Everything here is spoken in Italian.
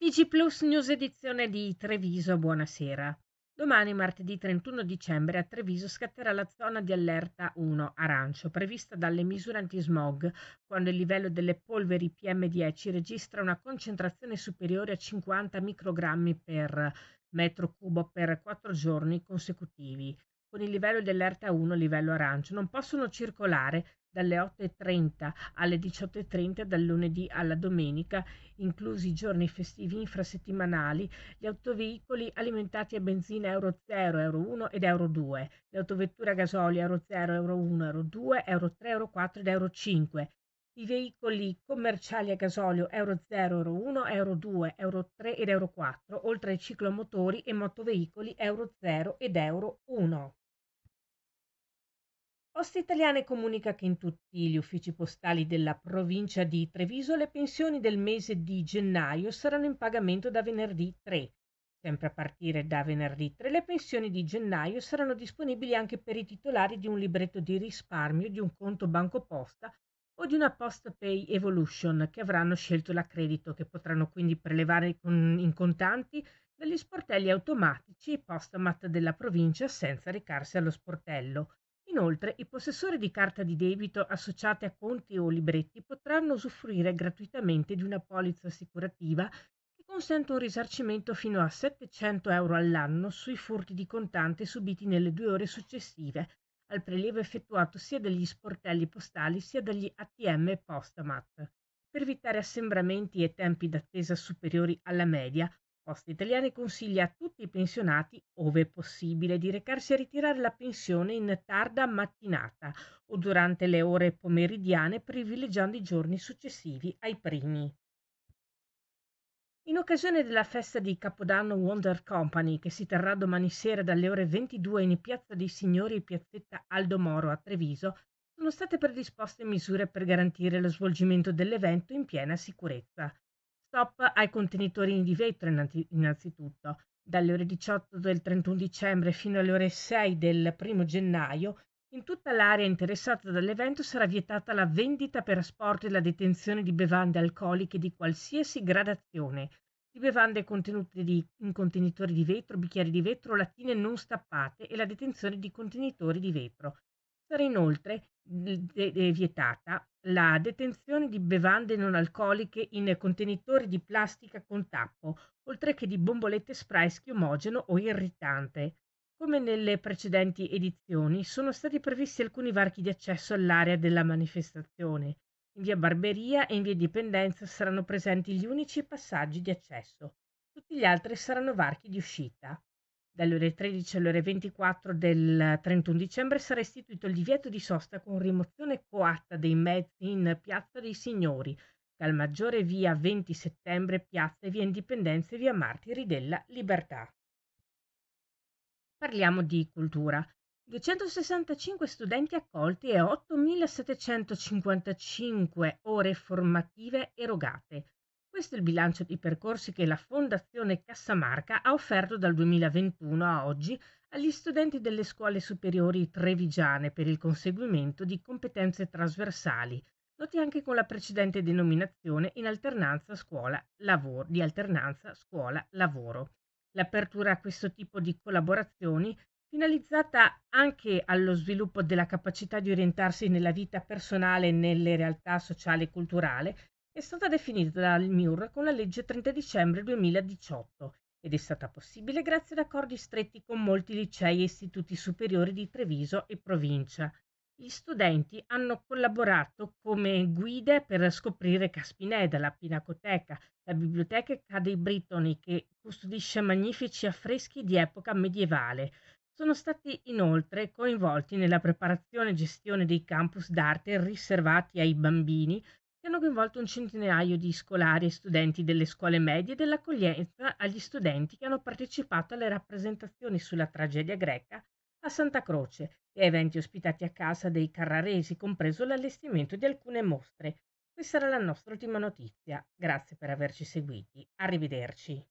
TG Plus News edizione di Treviso, buonasera. Domani, martedì 31 dicembre, a Treviso scatterà la zona di allerta 1 arancio, prevista dalle misure antismog, quando il livello delle polveri PM10 registra una concentrazione superiore a 50 microgrammi per metro cubo per 4 giorni consecutivi. Con il livello di allerta 1, livello arancio, non possono circolare dalle 8.30 alle 18.30 dal lunedì alla domenica, inclusi i giorni festivi infrasettimanali, gli autoveicoli alimentati a benzina Euro 0, Euro 1 ed Euro 2, le autovetture a gasolio Euro 0, Euro 1, Euro 2, Euro 3, Euro 4 ed Euro 5, i veicoli commerciali a gasolio Euro 0, Euro 1, Euro 2, Euro 3 ed Euro 4, oltre ai ciclomotori e motoveicoli Euro 0 ed Euro 1. Poste Italiane comunica che in tutti gli uffici postali della provincia di Treviso le pensioni del mese di gennaio saranno in pagamento da venerdì 3. Sempre a partire da venerdì 3 le pensioni di gennaio saranno disponibili anche per i titolari di un libretto di risparmio, di un conto banco posta o di una PostPay Evolution che avranno scelto l'accredito, che potranno quindi prelevare in contanti dagli sportelli automatici e postomat della provincia senza recarsi allo sportello. Inoltre, i possessori di carta di debito associate a conti o libretti potranno usufruire gratuitamente di una polizza assicurativa che consente un risarcimento fino a 700 euro all'anno sui furti di contante subiti nelle 2 ore successive al prelievo effettuato sia dagli sportelli postali sia dagli ATM e Postamat. Per evitare assembramenti e tempi d'attesa superiori alla media, Poste Italiane consiglia a tutti i pensionati, ove possibile, di recarsi a ritirare la pensione in tarda mattinata o durante le ore pomeridiane, privilegiando i giorni successivi ai primi. In occasione della festa di Capodanno Wonder Company, che si terrà domani sera dalle ore 22 in Piazza dei Signori e piazzetta Aldo Moro a Treviso, sono state predisposte misure per garantire lo svolgimento dell'evento in piena sicurezza. Stop ai contenitori di vetro innanzitutto. Dalle ore 18 del 31 dicembre fino alle ore 6 del 1 gennaio, in tutta l'area interessata dall'evento sarà vietata la vendita per asporto e la detenzione di bevande alcoliche di qualsiasi gradazione, di bevande contenute in contenitori di vetro, bicchieri di vetro, lattine non stappate e la detenzione di contenitori di vetro. Sarà inoltre vietata la detenzione di bevande non alcoliche in contenitori di plastica con tappo, oltre che di bombolette spray schiumogeno o irritante. Come nelle precedenti edizioni, sono stati previsti alcuni varchi di accesso all'area della manifestazione. In via Barberia e in via Dipendenza saranno presenti gli unici passaggi di accesso. Tutti gli altri saranno varchi di uscita. Dalle ore 13 alle ore 24 del 31 dicembre sarà istituito il divieto di sosta con rimozione coatta dei mezzi in Piazza dei Signori, Calmaggiore via 20 settembre, Piazza e via Indipendenza e via Martiri della Libertà. Parliamo di cultura. 265 studenti accolti e 8.755 ore formative erogate. Questo è il bilancio di percorsi che la Fondazione Cassamarca ha offerto dal 2021 a oggi agli studenti delle scuole superiori trevigiane per il conseguimento di competenze trasversali, noti anche con la precedente denominazione in alternanza scuola-lavoro, di alternanza scuola-lavoro. L'apertura a questo tipo di collaborazioni, finalizzata anche allo sviluppo della capacità di orientarsi nella vita personale e nelle realtà sociale e culturale, è stata definita dal MIUR con la legge 30 dicembre 2018 ed è stata possibile grazie ad accordi stretti con molti licei e istituti superiori di Treviso e provincia. Gli studenti hanno collaborato come guide per scoprire Caspineda, la Pinacoteca, la biblioteca dei Brittoni, che custodisce magnifici affreschi di epoca medievale. Sono stati inoltre coinvolti nella preparazione e gestione dei campus d'arte riservati ai bambini, che hanno coinvolto un centinaio di scolari e studenti delle scuole medie e dell'accoglienza agli studenti che hanno partecipato alle rappresentazioni sulla tragedia greca a Santa Croce e eventi ospitati a casa dei carraresi, compreso l'allestimento di alcune mostre. Questa era la nostra ultima notizia. Grazie per averci seguiti. Arrivederci.